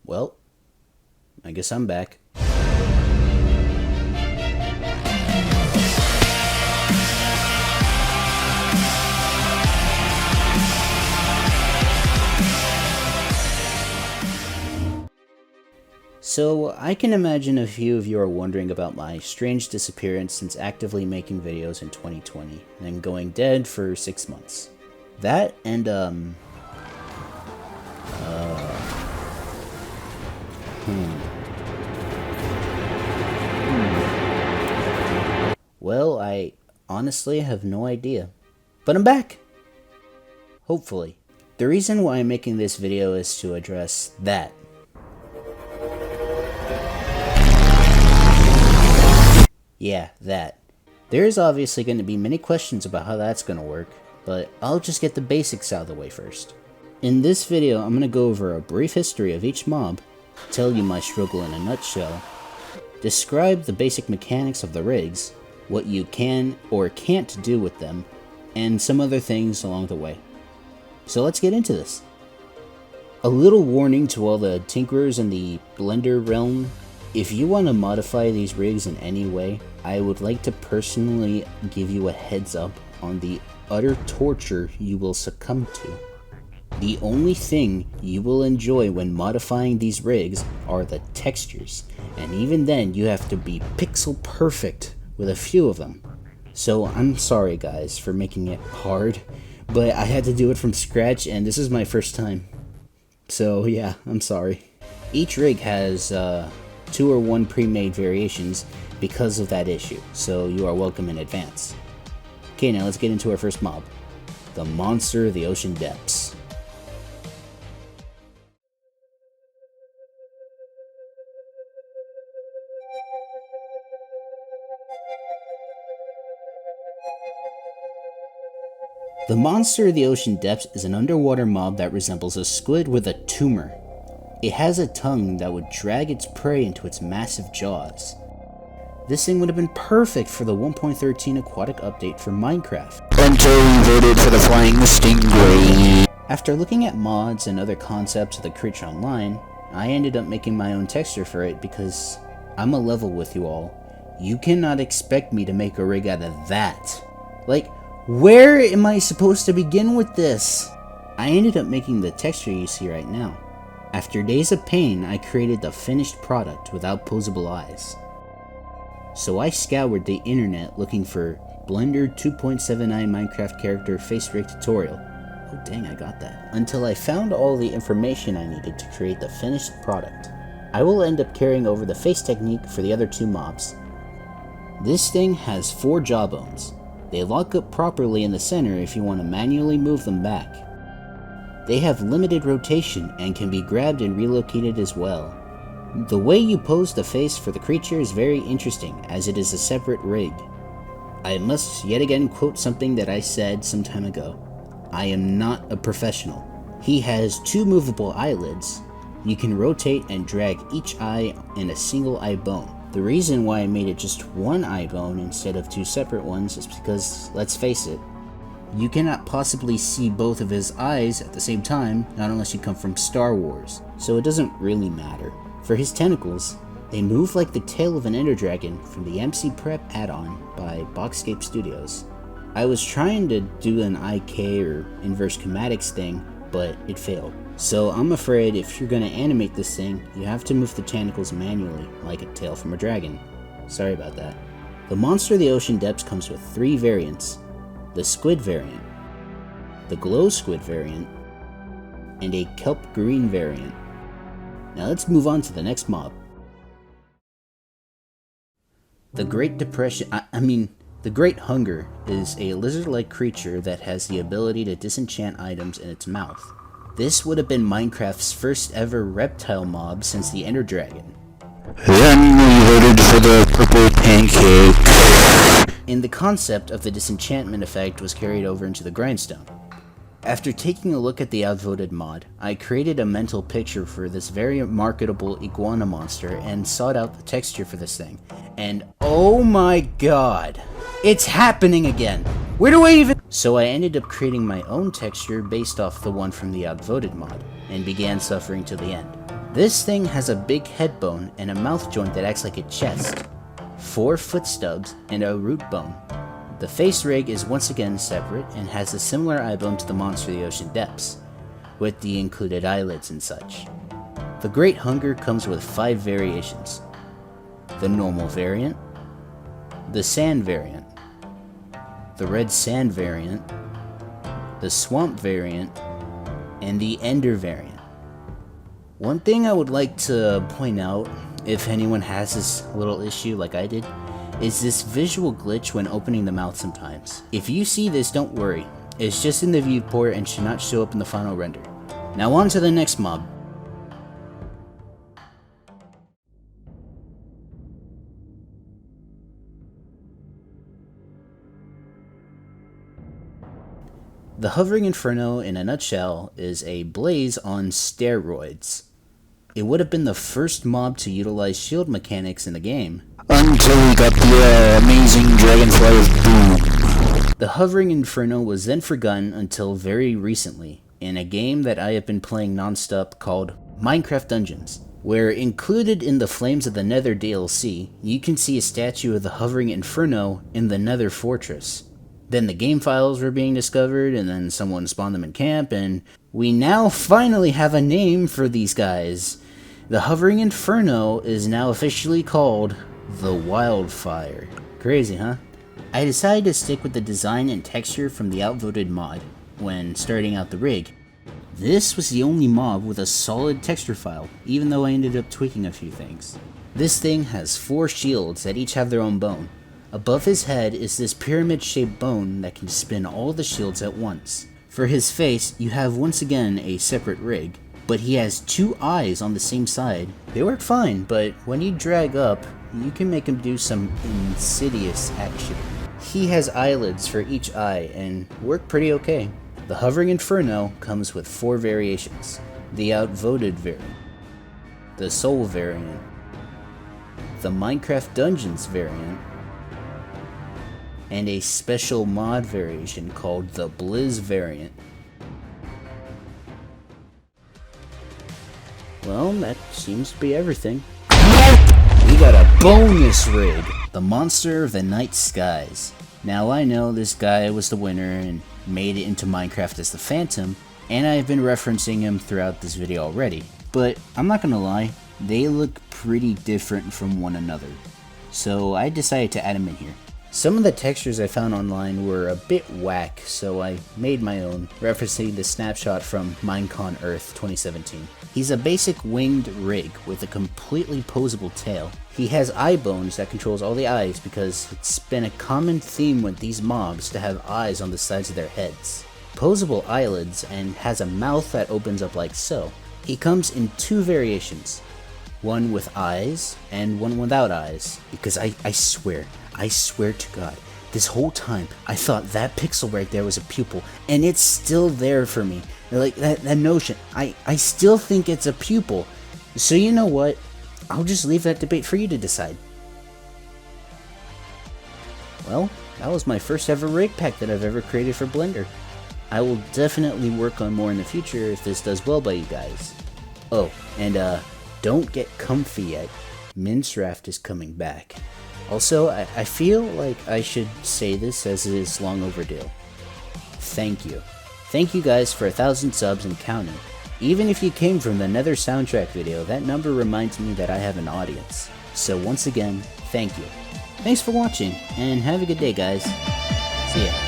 Well, I guess I'm back. So, I can imagine a few of you are wondering about my strange disappearance since actively making videos in 2020 and then going dead for 6 months. That and, Well, I honestly have no idea. But I'm back! Hopefully. The reason why I'm making this video is to address that. Yeah, that. There's obviously going to be many questions about how that's going to work, but I'll just get the basics out of the way first. In this video, I'm going to go over a brief history of each mob, tell you my struggle in a nutshell, describe the basic mechanics of the rigs, what you can or can't do with them, and some other things along the way. So let's get into this. A little warning to all the tinkerers in the Blender realm. If you want to modify these rigs in any way, I would like to personally give you a heads up on the utter torture you will succumb to. The only thing you will enjoy when modifying these rigs are the textures, and even then you have to be pixel perfect with a few of them. So I'm sorry guys for making it hard, but I had to do it from scratch and this is my first time. So yeah, I'm sorry. Each rig has 2 or 1 pre-made variations because of that issue, so you are welcome in advance. Okay, now let's get into our first mob. The Monster of the Ocean Depths. The Monster of the Ocean Depths is an underwater mob that resembles a squid with a tumor. It has a tongue that would drag its prey into its massive jaws. This thing would have been perfect for the 1.13 aquatic update for Minecraft. Plenty voted for the flying stingray. After looking at mods and other concepts of the creature online, I ended up making my own texture for it because I'm a level with you all. You cannot expect me to make a rig out of that. Like, where am I supposed to begin with this? I ended up making the texture you see right now. After days of pain, I created the finished product without posable eyes. So I scoured the internet looking for Blender 2.79 Minecraft character face rig tutorial. Oh dang, I got that. Until I found all the information I needed to create the finished product. I will end up carrying over the face technique for the other 2 mobs. This thing has 4 jawbones. They lock up properly in the center if you want to manually move them back. They have limited rotation and can be grabbed and relocated as well. The way you pose the face for the creature is very interesting as it is a separate rig. I must yet again quote something that I said some time ago. I am not a professional. He has 2 movable eyelids. You can rotate and drag each eye in a single eye bone. The reason why I made it just 1 eye bone instead of 2 separate ones is because, let's face it, you cannot possibly see both of his eyes at the same time, not unless you come from Star Wars, so it doesn't really matter. For his tentacles, they move like the tail of an ender dragon from the MC Prep add-on by Boxscape Studios. I was trying to do an IK or inverse kinematics thing, but it failed. So I'm afraid if you're going to animate this thing, you have to move the tentacles manually, like a tail from a dragon. Sorry about that. The Monster of the Ocean Depths comes with 3 variants. The Squid variant, the Glow Squid variant, and a Kelp Green variant. Now let's move on to the next mob. The Great Depression, the Great Hunger is a lizard-like creature that has the ability to disenchant items in its mouth. This would have been Minecraft's first ever reptile mob since the Ender Dragon. Then we voted for the purple pancake. And the concept of the disenchantment effect was carried over into the grindstone. After taking a look at the Outvoted mod, I created a mental picture for this very marketable iguana monster and sought out the texture for this thing. And oh my god, it's happening again! Where do I even— So I ended up creating my own texture based off the one from the Outvoted mod, and began suffering till the end. This thing has a big head bone and a mouth joint that acts like a chest, 4 foot stubs, and a root bone. The face rig is once again separate and has a similar eye bone to the Monster of the Ocean Depths, with the included eyelids and such. The Great Hunger comes with 5 variations: the normal variant, the sand variant, the red sand variant, the swamp variant, and the ender variant. One thing I would like to point out, if anyone has this little issue like I did, is this visual glitch when opening the mouth sometimes. If you see this, don't worry. It's just in the viewport and should not show up in the final render. Now on to the next mob. The Hovering Inferno, in a nutshell, is a blaze on steroids. It would have been the first mob to utilize shield mechanics in the game, until we got the amazing Dragonfly of Doom. The Hovering Inferno was then forgotten until very recently, in a game that I have been playing non-stop called Minecraft Dungeons, where included in the Flames of the Nether DLC, you can see a statue of the Hovering Inferno in the Nether Fortress. Then the game files were being discovered, and then someone spawned them in camp, and we now finally have a name for these guys. The Hovering Inferno is now officially called the Wildfire. Crazy, huh? I decided to stick with the design and texture from the Outvoted mod when starting out the rig. This was the only mob with a solid texture file, even though I ended up tweaking a few things. This thing has 4 shields that each have their own bone. Above his head is this pyramid-shaped bone that can spin all the shields at once. For his face, you have once again a separate rig, but he has 2 eyes on the same side. They work fine, but when you drag up, you can make him do some insidious action. He has eyelids for each eye and work pretty okay. The Hovering Inferno comes with 4 variations: the Outvoted variant, the Soul variant, the Minecraft Dungeons variant, and a special mod variation called the Blizz variant. Well, that seems to be everything. We got a bonus rig, the Monster of the Night Skies. Now I know this guy was the winner and made it into Minecraft as the Phantom, and I've been referencing him throughout this video already, but I'm not gonna lie, they look pretty different from one another, so I decided to add him in here. Some of the textures I found online were a bit whack, so I made my own, referencing the snapshot from Minecon Earth 2017. He's a basic winged rig with a completely posable tail. He has eye bones that controls all the eyes because it's been a common theme with these mobs to have eyes on the sides of their heads. Posable eyelids, and has a mouth that opens up like so. He comes in 2 variations, one with eyes and one without eyes, because I swear to God, this whole time I thought that pixel right there was a pupil, and it's still there for me. Like that notion, I still think it's a pupil. So you know what? I'll just leave that debate for you to decide. Well, that was my first ever rig pack that I've ever created for Blender. I will definitely work on more in the future if this does well by you guys. Oh, and don't get comfy yet. Minecraft is coming back. Also, I feel like I should say this as it is long overdue. Thank you. Thank you guys for 1,000 subs and counting. Even if you came from the Nether soundtrack video, that number reminds me that I have an audience. So once again, thank you. Thanks for watching, and have a good day, guys. See ya.